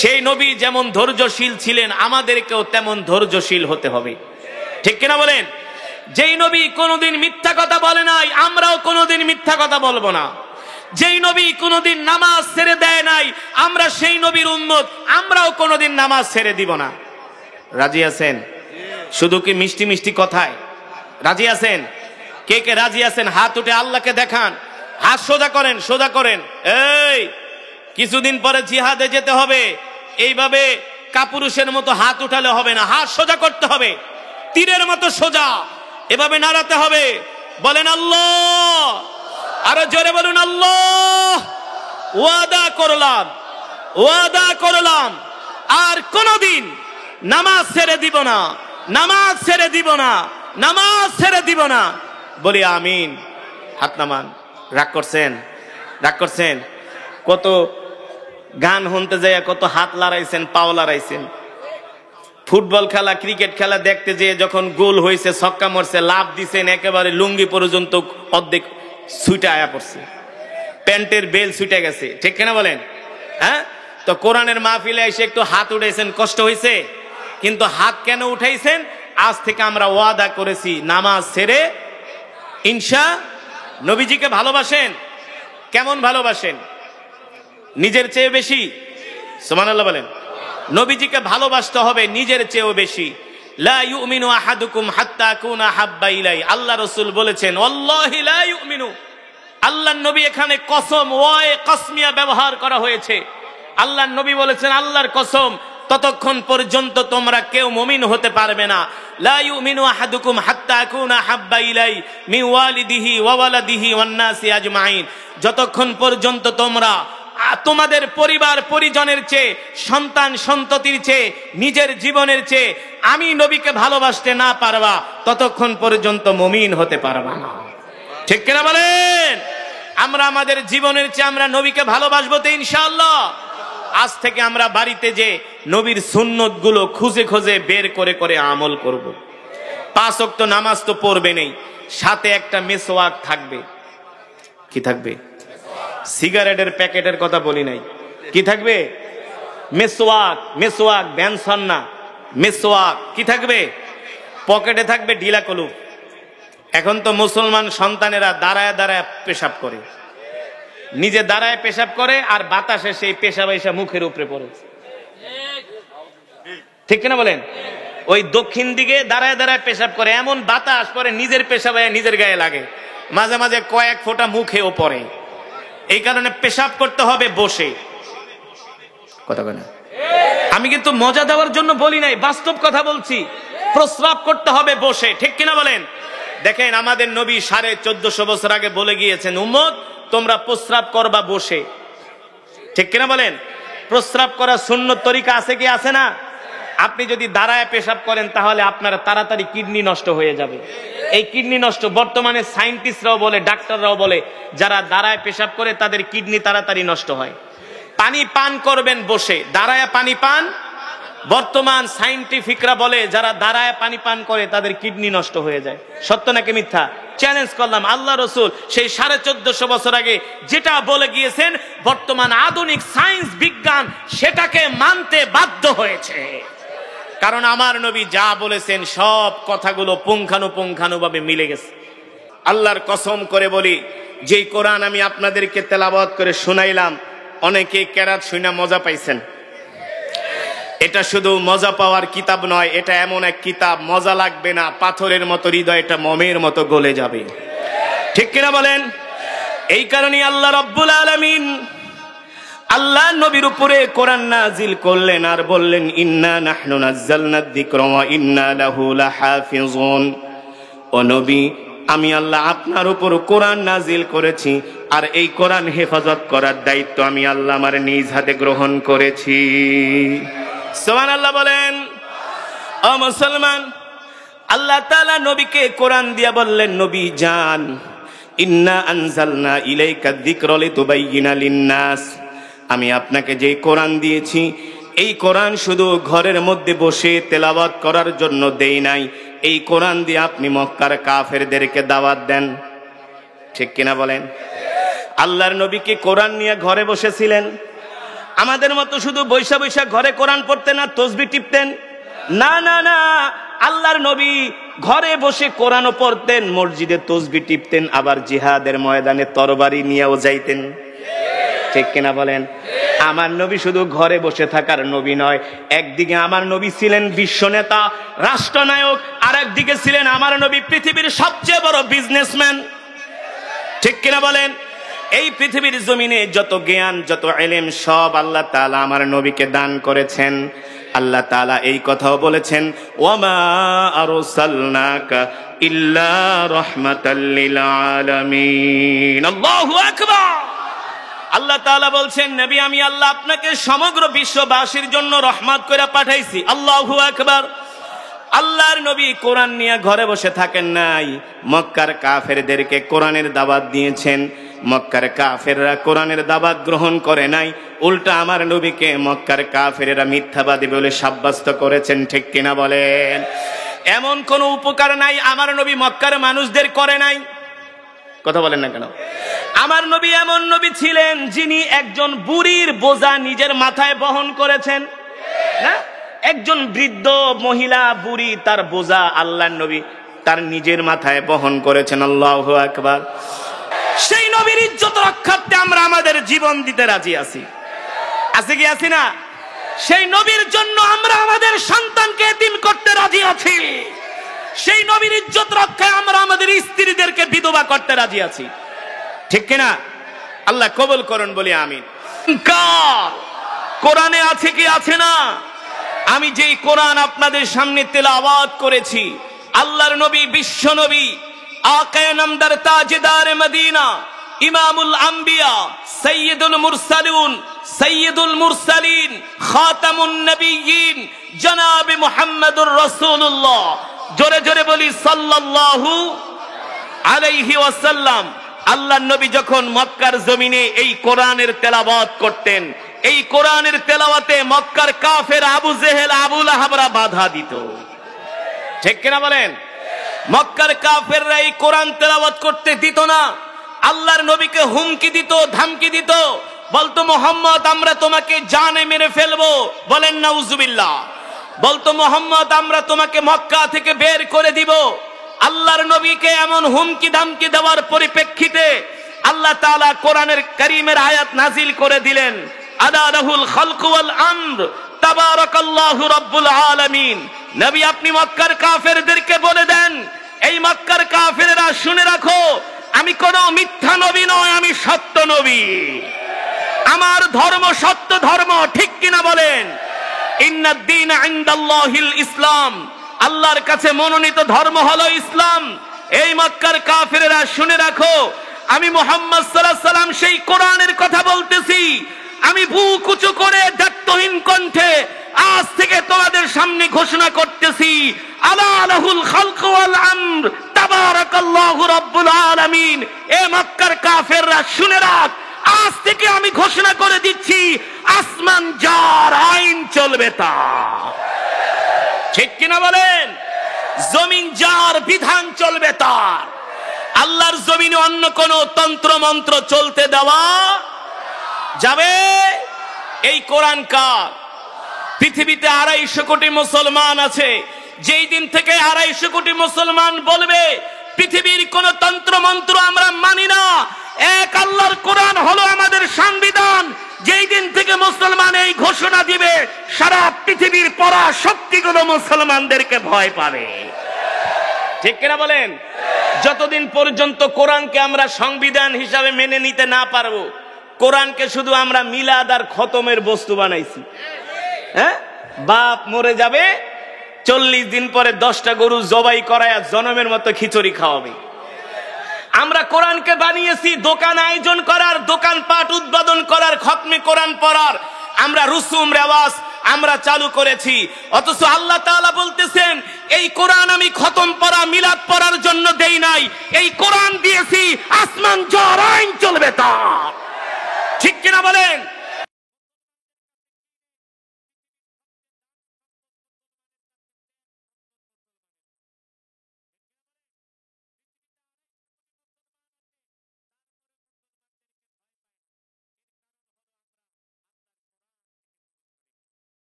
সেই নবী যেমন ধৈর্যশীল ছিলেন, আমাদেরকেও তেমন ধৈর্যশীল হতে হবে। ঠিক কিনা বলেন? যেই নবী কোনোদিন মিথ্যা কথা বলে নাই, আমরাও কোনোদিন মিথ্যা কথা বলবো না। যেই নবী কোনোদিন নামাজ ছেড়ে দেয় নাই, আমরা সেই নবীর উম্মত, আমরাও কোনোদিন নামাজ ছেড়ে দিব না। রাজি আছেন? শুধু কি মিষ্টি মিষ্টি কথায় রাজি আছেন? কে কে রাজি আছেন? হাত উঠে আল্লাহকে দেখান। হাত সোজা করেন, সোজা করেন। এই কিছুদিন পরে জিহাদে যেতে হবে, এইভাবে কাপুরুষের মতো হাত উঠালে হবে না, হাত সোজা করতে হবে, তীরের মতো সোজা, এভাবে নাড়াতে হবে। বলেন আল্লাহ, আরো জোরে বলুন আল্লাহ। ওয়াদা করলাম, ওয়াদা করলাম আর কোনদিন নামাজ ছেড়ে দিব না, নামাজ ছেড়ে দিব না, নামাজ ছেড়ে দিব না। বলি আমিন। হাত নামান। রাগ করছেন? রাগ করছেন? কত গান শুনতে যায়, কত হাত লড়াইছেন, পাও লড়াইছেন। ফুটবল খেলা, ক্রিকেট খেলা দেখতে যেয়ে যখন গোল হয়েছে, ছক্কা মারছে, লাভ দিছেন, একেবারে লুঙ্গি পর্যন্ত অর্ধেক ছুটে আয়া পড়ছে, প্যান্টের বেল ছুটে গেছে। ঠিক কিনা বলেন? হ্যাঁ, তো কোরআনের মাহফিলে এসে একটু হাত উঠাইছেন, কষ্ট হয়েছে, কিন্তু হাত কেন উঠাইছেন? আজ থেকে আমরা ওয়াদা করেছি নামাজ ছেড়ে ইনশা। নবীজিকে ভালোবাসেন? কেমন ভালোবাসেন? নিজের চেয়ে বেশি? সুবহানাল্লাহ বলেন। নবীজিকে ভালোবাসতে হবে নিজের চেয়েও বেশি। লা ইউমিনু আহাদুকুম হাত্তা আকুনা হাব্বা ইলাই। আল্লাহ রাসূল বলেছেন, ওয়াল্লাহি লা ইউমিনু আল্লাহর নবী এখানে কসম ওয়ায়ে কসমিয়া ব্যবহার করা হয়েছে। আল্লাহর নবী বলেছেন আল্লাহর কসম, ততক্ষণ পর্যন্ত তোমরা কেউ মুমিন হতে পারবে না। লা ইউমিনু আহাদুকুম হাত্তা আকুনা হাব্বা ইলাই মিন ওয়ালিদিহি ওয়া ওয়ালাদিহি ওয়ান নাসি আজমাইন। যতক্ষণ পর্যন্ত তোমরা তোমাদের পরিবার পরিজনের চেয়ে, সন্তান সন্ততির চেয়ে, নিজের জীবনের চেয়ে আমি নবীকে ভালোবাসতে না পারবা, ততক্ষণ পর্যন্ত মুমিন হতে পারবা না। ঠিক কিনা বলেন? আমরা আমাদের জীবনের চেয়ে আমরা নবীকে ভালোবাসবো তো ইনশাআল্লাহ। আজ থেকে আমরা বাড়িতে যে নবীর সুন্নত গুলো খুঁজে খুঁজে বের করে করে আমল করব। 5 ওয়াক্ত নামাজ তো পড়বে নেই, সাথে একটা মেসওয়াক থাকবে। কি থাকবে? সিগারেটের প্যাকেটের কথা বলি নাই, কি থাকবে? মেসওয়াক। মেসওয়াক বেনসন না, মেসওয়াক। কি থাকবে? পকেটে থাকবে ঢিলা কলু। এখন তো মুসলমান সন্তানেরা দাঁড়ায় দাঁড়ায় পেশাব করে, নিজে দাঁড়ায় পেশাব করে, আর বাতাসে সেই পেশাব এসে মুখের উপরে পড়ে। ঠিক কিনা বলেন? ওই দক্ষিণ দিকে দাঁড়ায় দাঁড়ায় পেশাব করে, এমন বাতাস পরে নিজের পেশাব নিজের গায়ে লাগে, মাঝে মাঝে কয়েক ফোঁটা মুখেও পড়ে। এই কারণে পেশাব করতে হবে বসে। কথা বলে, আমি কিন্তু মজা দেওয়ার জন্য বলি নাই, বাস্তব কথা বলছি। প্রস্রাব করতে হবে বসে। ঠিক কিনা বলেন? দেখেন আমাদের নবী 1450 বছর আগে বলে গিয়েছেন, উম্মত তোমরা প্রস্রাব করবা বসে। ঠিক কিনা বলেন? প্রস্রাব করার সুন্নত তরিকা আছে কি আছে না? আপনি যদি দাঁড়ায় পেশাব করেন তাহলে আপনার তাড়াতাড়ি কিডনি নষ্ট হয়ে যাবে। এই কিডনি নষ্ট বর্তমানে সায়েন্টিস্টরাও বলে, ডাক্তাররাও বলে, যারা দাঁড়ায় পেশাব করে তাদের কিডনি তাড়াতাড়ি নষ্ট হয়। পানি পান করবেন বসে, দাঁড়ায় পানি পান। বর্তমান সায়েন্টিফিকরা বলে যারা দাঁড়ায় পানি পান করে তাদের কিডনি নষ্ট হয়ে যায়। সত্য নাকি মিথ্যা? চ্যালেঞ্জ করলাম। আল্লাহ রসুল সেই 1450 বছর আগে যেটা বলে গিয়েছেন, বর্তমান আধুনিক সায়েন্স বিজ্ঞান সেটাকে মানতে বাধ্য হয়েছে। কারণ আমার নবী যা বলেছেন সব কথাগুলো পুঙ্খানুপুঙ্খানুভাবে মিলে গেছে। আল্লাহর কসম করে বলি, যেই কোরআন আমি আপনাদেরকে তেলাওয়াত করে শুনাইলাম, অনেকে কেরাত শুনা মজা পাইছেন। এটা শুধু মজা পাওয়ার কিতাব নয়, এটা এমন এক কিতাব মজা লাগবে না, পাথরের মতো হৃদয়টা মমের মতো গলে যাবে। ঠিক কিনা বলেন? এই কারণেই আল্লাহ রাব্বুল আলামিন আল্লাহ নবীর উপরে কোরআন নাজিল করলেন আর বললেন, ইন্না নাহনু নাযালনাদ যিকরা ওয়া ইন্না লাহু লাহাফিজুন। ও নবী, আমি আল্লাহ আপনার উপর কোরআন নাজিল করেছি, আর এই কোরআন হেফাজত করার দায়িত্ব আমি আল্লাহ আমার নিজ হাতে গ্রহণ করেছি। সুবহানাল্লাহ বলেন। ও মুসলমান, আল্লাহ তাআলা নবীকে কোরআন দিয়া বললেন, নবী জান, ইন্না আনজালনা ইলাইকা যিকরা লিতুবাইয়িনা লিন-নাস। আমি আপনাকে যে কোরআন দিয়েছি, এই কোরআন শুধু ঘরের মধ্যে বসে তেলাওয়াত করার জন্য দেই নাই, এই কোরআন দিয়ে আপনি মক্কার কাফেরদেরকে দাওয়াত দেন। ঠিক কিনা বলেন? আল্লাহর নবী কি কোরআন নিয়ে ঘরে বসেছিলেন? আমাদের মতো শুধু বৈশা বৈশা ঘরে কোরআন পড়তেন না, তসবিহ টিপতেন? না না না, আল্লাহর নবী ঘরে বসে কোরআনও পড়তেন, মসজিদে তসবিহ টিপতেন, আবার জিহাদের ময়দানে তরবারি নিয়েও যাইতেন। ঠিক কিনা বলেন? আমার নবী শুধু ঘরে বসে থাকার নবী নয়, একদিকে আমার নবী ছিলেন বিশ্ব নেতা, রাষ্ট্রনায়ক, আর একদিকে ছিলেন আমার নবী পৃথিবীর সবচেয়ে বড় বিজনেসম্যান। ঠিক কিনা বলেন? এই পৃথিবীর জমিনে যত জ্ঞান, যত ইলম, সব আল্লাহ তাআলা আমার নবীকে দান করেছেন। আল্লাহ তাআলা এই কথাও বলেছেন, ওয়ামা আরসালনাকা ইল্লা রাহমাতাল লিল আলামিন। আল্লাহু আকবার। আল্লাহ তাআলা বলছেন, নবী আমি আল্লাহ আপনাকে সমগ্র বিশ্ববাসীর জন্য রহমত করে পাঠাইছি। আল্লাহু আকবার। আল্লাহর নবী কোরআন নিয়ে ঘরে বসে থাকেন নাই, মক্কার কাফেরদেরকে কোরআনের দাওয়াত দিয়েছেন। মক্কার কাফেররা কোরআনের দাওয়াত গ্রহণ করে নাই, উল্টা আমার নবীকে মক্কার কাফেররা মিথ্যাবাদী বলে সাব্যস্ত করেছেন। ঠিক কিনা বলেন? এমন কোন উপকার নাই আমার নবী মক্কার মানুষদের করে নাই। কথা বলেন না কেন? আমার নবী এমন নবী ছিলেন যিনি একজন বুড়ির বোঝা নিজের মাথায় বহন করেছেন। না, একজন বৃদ্ধ মহিলা বুড়ি, তার বোঝা আল্লাহর নবী তার নিজের মাথায় বহন করেছেন। আল্লাহু আকবার। সেই নবীর ইজ্জত রক্ষার্থে আমরা আমাদের জীবন দিতে রাজি আছি। আছে কি আছি না? সেই নবীর জন্য আমরা আমাদের সন্তানকে এতিম করতে রাজি আছি। সেই নবীর ইজ্জত রক্ষায় আমরা আমাদের স্ত্রীদেরকে বিধবা করতে রাজি আছি। ঠিক কিনা? আল্লাহ কবুল করুন, বলি আমিন। কার কোরআনে আছে কি আছে না? আমি যেই কোরআন আপনাদের সামনে তেলাওয়াত করেছি, আল্লাহর নবী, বিশ্ব নবী, আকায়ে নামদার, তাজদার মদিনা, ইমামুল আম্বিয়া, সাইয়্যিদুল মুরসালিন, খাতামুন নবিয়্যিন, জনাবে মুহাম্মদুর রাসূলুল্লাহ, জোরে জোরে বলি সাল্লাল্লাহু আলাইহি ওয়াসাল্লাম। আল্লাহর নবী যখন মক্কার জমিনে এই কোরআনের তেলাওয়াত করতেন, এই কোরআনের তেলাওয়াতে মক্কার কাফের আবু জেহেল, আবু লাহাবরা বাধা দিত। ঠিক কিনা বলেন? মক্কার কাফেররা এই কোরআন তেলাওয়াত করতে দিত না। আল্লাহর নবীকে হুমকি দিত, ধামকি দিত, বলতো মুহাম্মদ আমরা তোমাকে জানে মেরে ফেলবো, বলেন নাউজুবিল্লাহ। বলতো মুহাম্মদ আমরা তোমাকে মক্কা থেকে বের করে দিব। আল্লাহর নবীকে এমন হুমকি ধামকি দেওয়ার পরিপ্রেক্ষিতে আল্লাহ তাআলা কোরআনের কারীমের আয়াত নাজিল করে দিলেন, আলা লাহুল খালকু ওয়াল আমর, তাবারাকাল্লাহু রাব্বুল আলামিন। নবী আপনি মক্কার কাফেরদেরকে বলে দেন, এই মক্কার কাফেররা শুনে রাখো, আমি কোন মিথ্যা নবী নয়, আমি সত্য নবী। আমার ধর্ম সত্য ধর্ম, ঠিক কিনা বলেন? ইন্নাদ দীনা ইনদাল্লাহিল ইসলাম, আল্লাহর কাছে মনোনীত ধর্ম হলো ইসলাম। এই মক্কার কাফেররা শুনে রাখো, আমি মুহাম্মদ সাল্লাল্লাহু আলাইহি সাল্লাম সেই কোরআনের কথা বলতেছি। আমি বুক উঁচু করে দায়িত্বহীন কণ্ঠে আজ থেকে তোমাদের সামনে ঘোষণা করতেছি, আলা লাহুল খালকু ওয়াল আমর, তাবারাকাল্লাহু রাব্বুল আলামিন। এ মক্কার কাফেররা শুনে রাখ, আজ থেকে আমি ঘোষণা করে দিচ্ছি, আসমান যার, আইন চলবে তার। ঠিক কিনা বলেন? জমিন যার, বিধান চলবে তার। আল্লাহর জমিনে অন্য কোন তন্ত্র মন্ত্র চলতে দেওয়া যাবে? এই কোরআন কার? পৃথিবীতে 250 কোটি মুসলমান আছে। যেই দিন থেকে 250 কোটি মুসলমান বলবে পৃথিবীর কোন তন্ত্র মন্ত্র আমরা মানি না, এক আল্লাহর কোরআন হলো আমাদের সংবিধান, যেই দিন থেকে মুসলমান এই ঘোষণা দিবে, সারা পৃথিবীর পরা শক্তিগুলো মুসলমানদেরকে ভয় পাবে। ঠিক কিনা বলেন? যতদিন পর্যন্ত কোরআনকে আমরা সংবিধান হিসাবে মেনে নিতে না পারবো, কোরআনকে শুধু আমরা মিলাদ আর খতমের বস্তু বানাইছি। হ্যাঁ, বাপ মরে যাবে, 40 দিন পরে 10টা গরু জবাই করায় জনমের মতো খিচুড়ি খাওয়াবে। আমরা কোরআনকে বানিয়েছি দোকান আয়োজন করার, দোকান পাট উদ্বোধন করার, খতমে কোরআন পড়ার আমরা রুসুম রেওয়াজ আমরা চালু করেছি। অথচ আল্লাহ তাআলা বলতেছেন, এই কোরআন আমি খতম পড়া, মিলাদ পড়ার জন্য দেই নাই, এই কোরআন দিয়েছি আসমান যার, আইন চলবে তার। ঠিক কিনা বলেন?